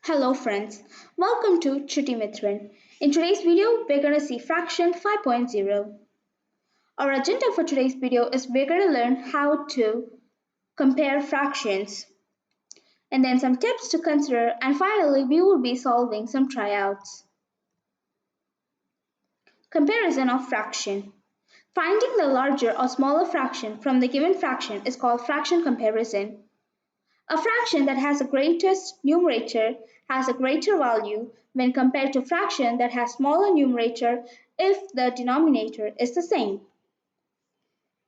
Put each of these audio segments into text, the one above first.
Hello friends, welcome to Chutti Mithran. In today's video, we're going to see fraction 5.0. Our agenda for today's video is we're going to learn how to compare fractions and then some tips to consider, and finally we will be solving some tryouts. Comparison of fraction. Finding the larger or smaller fraction from the given fraction is called fraction comparison. A fraction that has the greatest numerator has a greater value when compared to a fraction that has smaller numerator if the denominator is the same.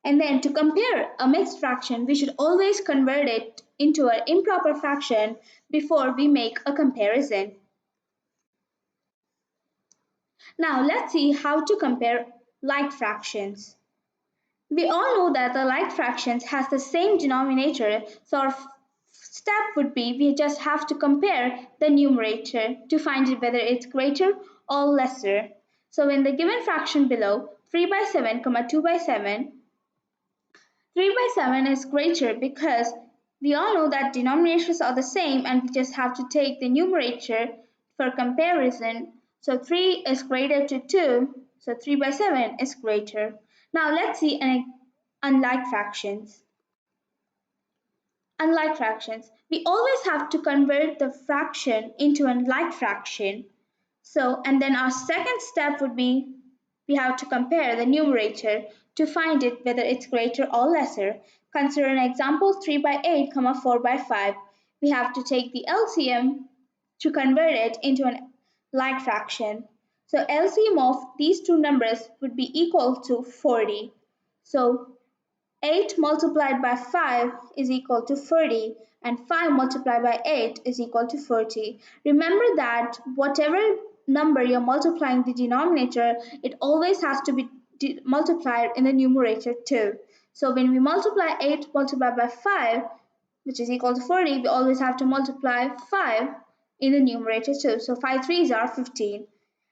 And then to compare a mixed fraction, we should always convert it into an improper fraction before we make a comparison. Now let's see how to compare like fractions. We all know that the like fractions has the same denominator, so our step would be we just have to compare the numerator to find it whether it's greater or lesser. So in the given fraction below, 3 by 7, 2 by 7, 3 by 7 is greater because we all know that denominators are the same and we just have to take the numerator for comparison. So 3 is greater to 2, so 3 by 7 is greater. Now let's see unlike fractions. Unlike fractions, we always have to convert the fraction into a like fraction. And then our second step would be we have to compare the numerator to find it whether it's greater or lesser. Consider an example 3 by 8, 4 by 5. We have to take the LCM to convert it into a like fraction. So LCM of these two numbers would be equal to 40. So 8 multiplied by 5 is equal to 40 and 5 multiplied by 8 is equal to 40. Remember that whatever number you're multiplying the denominator, it always has to be multiplied in the numerator too. So when we multiply 8 multiplied by 5, which is equal to 40, we always have to multiply 5 in the numerator too. So 5 threes are 15.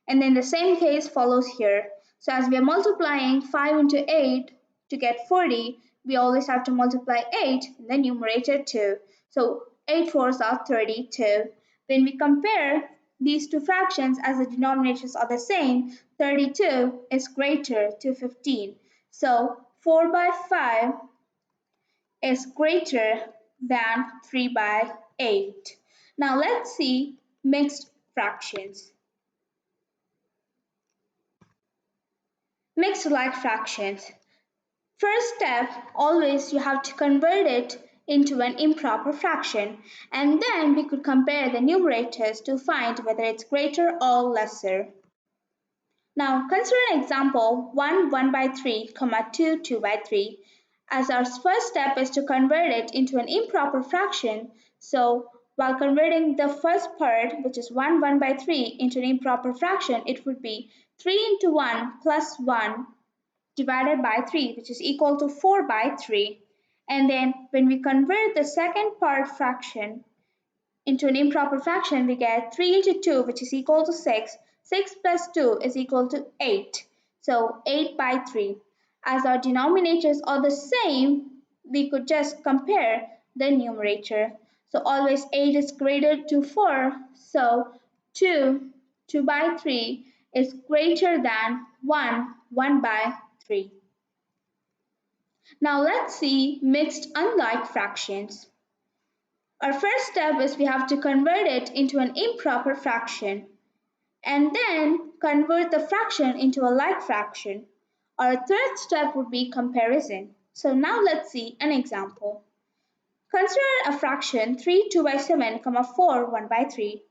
And then the same case follows here. So as we are multiplying 5 into 8 to get 40, we always have to multiply 8 in the numerator too. So 8 fours are 32. When we compare these two fractions as the denominators are the same, 32 is greater to 15. So 4 by 5 is greater than 3 by 8. Now let's see mixed fractions. Mixed like fractions. First step, always you have to convert it into an improper fraction, and then we could compare the numerators to find whether it's greater or lesser. Now consider an example 1 by 3, 2 by 3. As our first step is to convert it into an improper fraction, so while converting the first part, which is 1 by 3, into an improper fraction, it would be 3 into 1 plus 1 divided by 3, which is equal to 4 by 3. And then when we convert the second part fraction into an improper fraction, we get 3 into 2, which is equal to 6. 6 plus 2 is equal to 8. So 8 by 3. As our denominators are the same, we could just compare the numerator. So always 8 is greater to 4. So 2 by 3 is greater than 1 by 3. Now let's see mixed unlike fractions. Our first step is we have to convert it into an improper fraction and then convert the fraction into a like fraction. Our third step would be comparison. So now let's see an example. Consider a fraction 3 2 by 7, 4 1 by 3.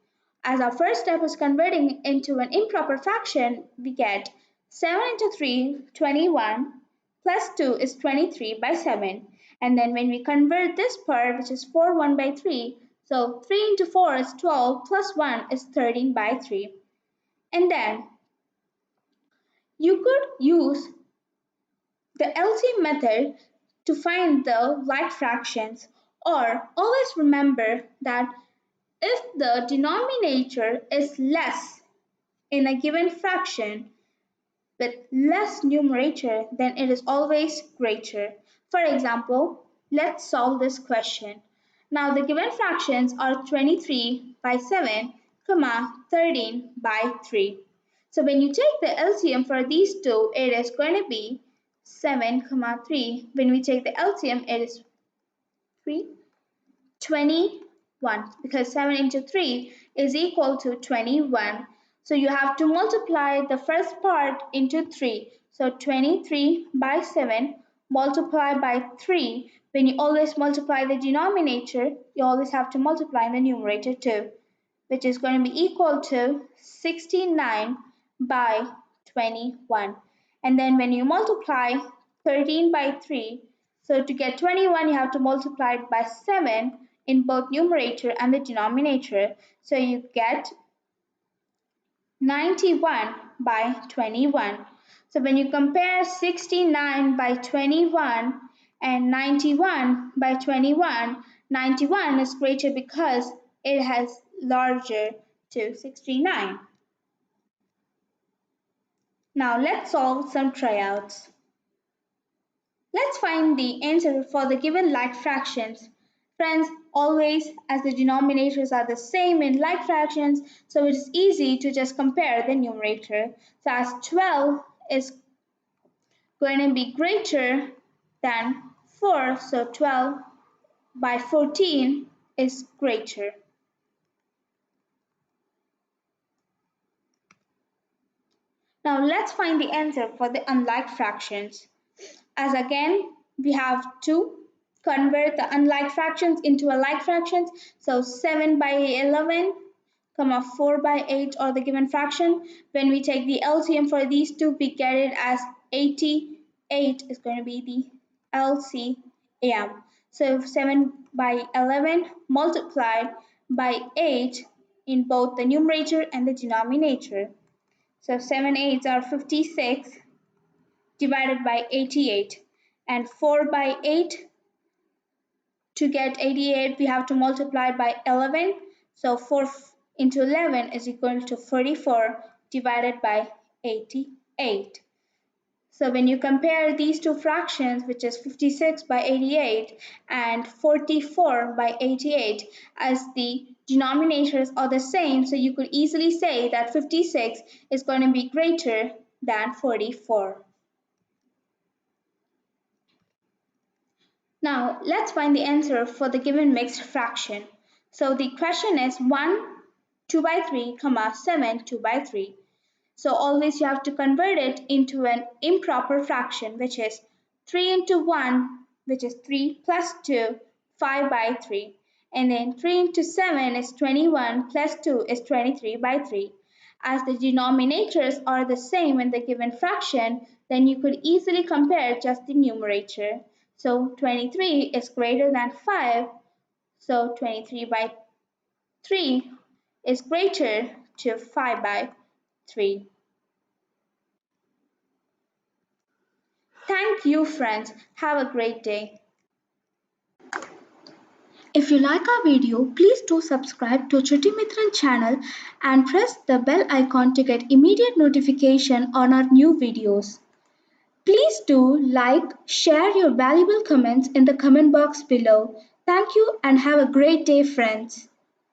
As our first step is converting into an improper fraction, we get 7 into 3, 21, plus 2 is 23 by 7. And then when we convert this part, which is 4 1 by 3, so 3 into 4 is 12, plus 1 is 13 by 3. And then you could use the LCM method to find the like fractions, or always remember that if the denominator is less in a given fraction, with less numerator, then it is always greater. For example, let's solve this question. Now the given fractions are 23 by 7, 13 by 3. So when you take the LCM for these two, it is going to be 7, 3. When we take the LCM, it is 3, 21, because 7 into 3 is equal to 21. So you have to multiply the first part into 3. So 23 by 7 multiplied by 3. When you always multiply the denominator, you always have to multiply the numerator too, which is going to be equal to 69 by 21. And then when you multiply 13 by 3, so to get 21, you have to multiply it by 7 in both numerator and the denominator. So you get 91 by 21. So when you compare 69 by 21 and 91 by 21, 91 is greater because it has larger to 69. Now let's solve some tryouts. Let's find the answer for the given like fractions. Friends, always as the denominators are the same in like fractions, so it is easy to just compare the numerator. So as 12 is going to be greater than 4, so 12 by 14 is greater. Now let's find the answer for the unlike fractions. As again, we have to convert the unlike fractions into a like fractions. So 7 by 11, 4 by 8 are the given fraction. When we take the LCM for these two, we get it as 88 is going to be the LCM. So 7 by 11 multiplied by 8 in both the numerator and the denominator. So 7 8s are 56 divided by 88, and 4 by 8. To get 88 we have to multiply by 11, so 4 into 11 is equal to 44 divided by 88. So when you compare these two fractions, which is 56 by 88 and 44 by 88, as the denominators are the same, so you could easily say that 56 is going to be greater than 44. Now let's find the answer for the given mixed fraction. So the question is 1 2 by 3, 7 2 by 3. So always you have to convert it into an improper fraction, which is 3 into 1, which is 3 plus 2, 5 by 3. And then 3 into 7 is 21 plus 2 is 23 by 3. As the denominators are the same in the given fraction, then you could easily compare just the numerator. So 23 is greater than 5, so 23 by 3 is greater to 5 by 3. Thank you, friends. Have a great day. If you like our video, please do subscribe to Chutti Mithran channel and press the bell icon to get immediate notification on our new videos. Please do like, share your valuable comments in the comment box below. Thank you and have a great day, friends.